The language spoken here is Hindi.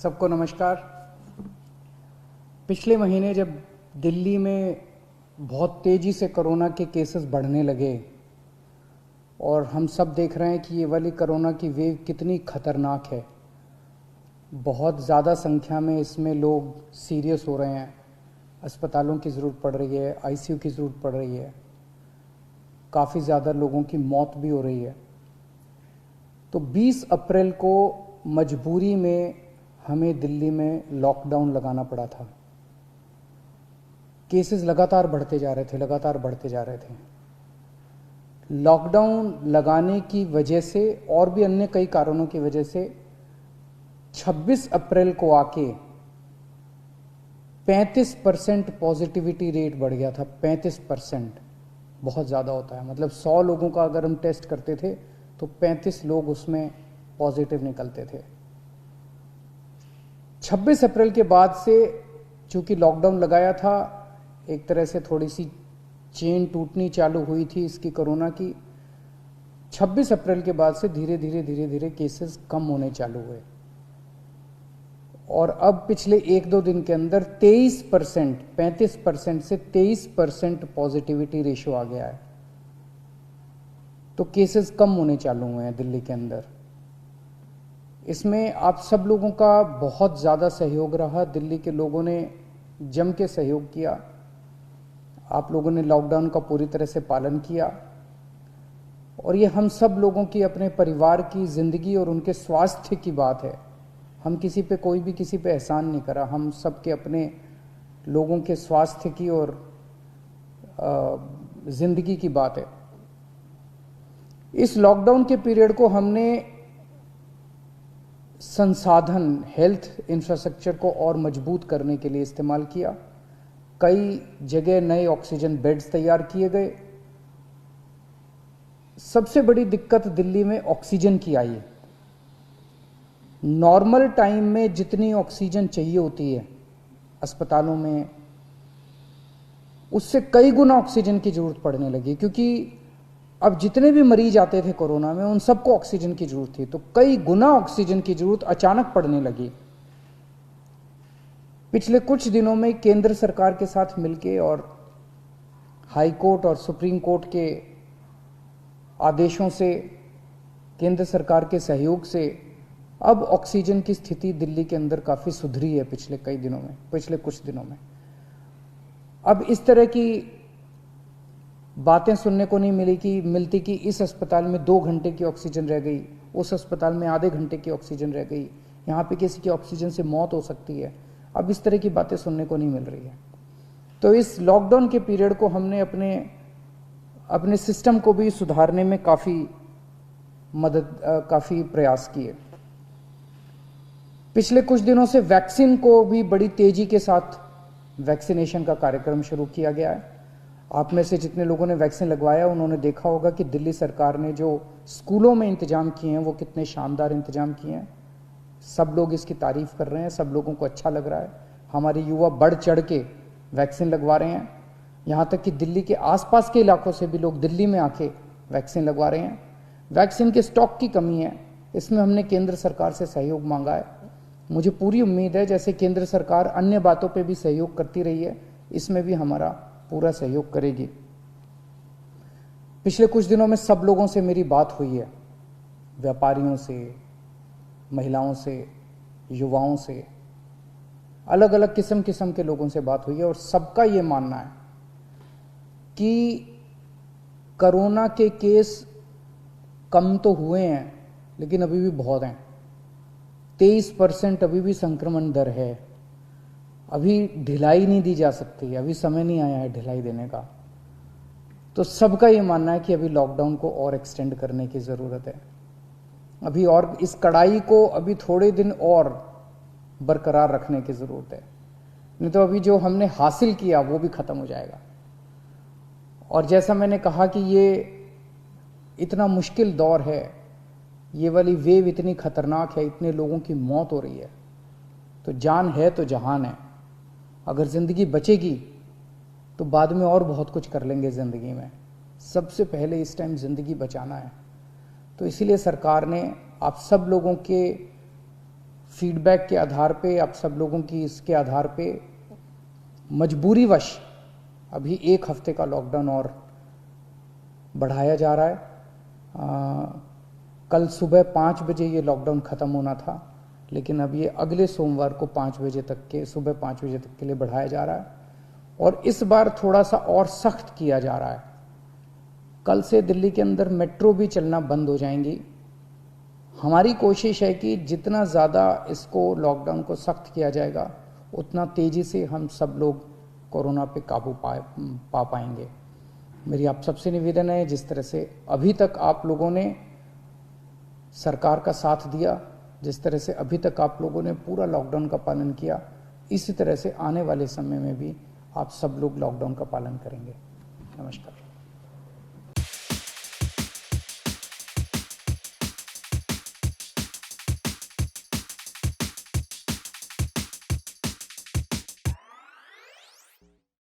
सबको नमस्कार। पिछले महीने जब दिल्ली में बहुत तेज़ी से कोरोना के केसेस बढ़ने लगे और हम सब देख रहे हैं कि ये वाली कोरोना की वेव कितनी ख़तरनाक है, बहुत ज़्यादा संख्या में इसमें लोग सीरियस हो रहे हैं, अस्पतालों की ज़रूरत पड़ रही है, आईसीयू की ज़रूरत पड़ रही है, काफ़ी ज़्यादा लोगों की मौत भी हो रही है। तो 20 अप्रैल को मजबूरी में हमें दिल्ली में लॉकडाउन लगाना पड़ा था। केसेस लगातार बढ़ते जा रहे थे। लॉकडाउन लगाने की वजह से और भी अन्य कई कारणों की वजह से 26 अप्रैल को आके 35% पॉजिटिविटी रेट बढ़ गया था। 35% बहुत ज़्यादा होता है, मतलब 100 लोगों का अगर हम टेस्ट करते थे तो 35 लोग उसमें पॉजिटिव निकलते थे। 26 अप्रैल के बाद से चूंकि लॉकडाउन लगाया था, एक तरह से थोड़ी सी चेन टूटनी चालू हुई थी इसकी कोरोना की। 26 अप्रैल के बाद से धीरे धीरे केसेस कम होने चालू हुए और अब पिछले 1-2 दिन के अंदर 23%, 35% से 23% पॉजिटिविटी रेशियो आ गया है। तो केसेस कम होने चालू हुए हैं दिल्ली के अंदर। इसमें आप सब लोगों का बहुत ज़्यादा सहयोग रहा। दिल्ली के लोगों ने जम के सहयोग किया। आप लोगों ने लॉकडाउन का पूरी तरह से पालन किया और ये हम सब लोगों की, अपने परिवार की ज़िंदगी और उनके स्वास्थ्य की बात है। हम किसी पे, कोई भी किसी पे एहसान नहीं करा, हम सब के अपने लोगों के स्वास्थ्य की और ज़िंदगी की बात है। इस लॉकडाउन के पीरियड को हमने संसाधन, हेल्थ इंफ्रास्ट्रक्चर को और मजबूत करने के लिए इस्तेमाल किया। कई जगह नए ऑक्सीजन बेड्स तैयार किए गए। सबसे बड़ी दिक्कत दिल्ली में ऑक्सीजन की आई है। नॉर्मल टाइम में जितनी ऑक्सीजन चाहिए होती है अस्पतालों में, उससे कई गुना ऑक्सीजन की जरूरत पड़ने लगी, क्योंकि अब जितने भी मरीज आते थे कोरोना में उन सबको ऑक्सीजन की जरूरत थी। तो कई गुना ऑक्सीजन की जरूरत अचानक पड़ने लगी। पिछले कुछ दिनों में केंद्र सरकार के साथ मिलके और हाई कोर्ट और सुप्रीम कोर्ट के आदेशों से, केंद्र सरकार के सहयोग से अब ऑक्सीजन की स्थिति दिल्ली के अंदर काफ़ी सुधरी है पिछले कुछ दिनों में। अब इस तरह की बातें सुनने को नहीं मिलती कि इस अस्पताल में 2 घंटे की ऑक्सीजन रह गई, उस अस्पताल में आधे घंटे की ऑक्सीजन रह गई, यहाँ पे किसी की ऑक्सीजन से मौत हो सकती है। अब इस तरह की बातें सुनने को नहीं मिल रही है। तो इस लॉकडाउन के पीरियड को हमने अपने सिस्टम को भी सुधारने में काफ़ी प्रयास किए। पिछले कुछ दिनों से वैक्सीन को भी बड़ी तेजी के साथ वैक्सीनेशन का कार्यक्रम शुरू किया गया है। आप में से जितने लोगों ने वैक्सीन लगवाया उन्होंने देखा होगा कि दिल्ली सरकार ने जो स्कूलों में इंतजाम किए हैं वो कितने शानदार इंतजाम किए हैं। सब लोग इसकी तारीफ कर रहे हैं, सब लोगों को अच्छा लग रहा है। हमारे युवा बढ़ चढ़ के वैक्सीन लगवा रहे हैं। यहाँ तक कि दिल्ली के आसपास के इलाकों से भी लोग दिल्ली में आके वैक्सीन लगवा रहे हैं। वैक्सीन के स्टॉक की कमी है, इसमें हमने केंद्र सरकार से सहयोग मांगा है। मुझे पूरी उम्मीद है जैसे केंद्र सरकार अन्य बातों पे भी सहयोग करती रही है, इसमें भी हमारा पूरा सहयोग करेगी। पिछले कुछ दिनों में सब लोगों से मेरी बात हुई है, व्यापारियों से, महिलाओं से, युवाओं से, अलग अलग किस्म के लोगों से बात हुई है और सबका ये मानना है कि कोरोना के केस कम तो हुए हैं लेकिन अभी भी बहुत हैं। 23% अभी भी संक्रमण दर है। अभी ढिलाई नहीं दी जा सकती, अभी समय नहीं आया है ढिलाई देने का। तो सबका ये मानना है कि अभी लॉकडाउन को और एक्सटेंड करने की ज़रूरत है। अभी और इस कड़ाई को अभी थोड़े दिन और बरकरार रखने की ज़रूरत है, नहीं तो अभी जो हमने हासिल किया वो भी ख़त्म हो जाएगा। और जैसा मैंने कहा कि ये इतना मुश्किल दौर है, ये वाली वेव इतनी खतरनाक है, इतने लोगों की मौत हो रही है, तो जान है तो जहान है। अगर ज़िंदगी बचेगी तो बाद में और बहुत कुछ कर लेंगे ज़िंदगी में। सबसे पहले इस टाइम ज़िंदगी बचाना है। तो इसीलिए सरकार ने आप सब लोगों के फीडबैक के आधार पे, आप सब लोगों की इसके आधार पे मजबूरीवश अभी 1 हफ्ते का लॉकडाउन और बढ़ाया जा रहा है। कल सुबह 5 बजे ये लॉकडाउन ख़त्म होना था, लेकिन अब ये अगले सोमवार को 5 बजे तक के, सुबह 5 बजे तक के लिए बढ़ाया जा रहा है और इस बार थोड़ा सा और सख्त किया जा रहा है। कल से दिल्ली के अंदर मेट्रो भी चलना बंद हो जाएंगी। हमारी कोशिश है कि जितना ज़्यादा इसको लॉकडाउन को सख्त किया जाएगा उतना तेज़ी से हम सब लोग कोरोना पे काबू पा पाएंगे। मेरी आप सबसे निवेदन है, जिस तरह से अभी तक आप लोगों ने सरकार का साथ दिया, जिस तरह से अभी तक आप लोगों ने पूरा लॉकडाउन का पालन किया, इसी तरह से आने वाले समय में भी आप सब लोग लॉकडाउन का पालन करेंगे। नमस्कार।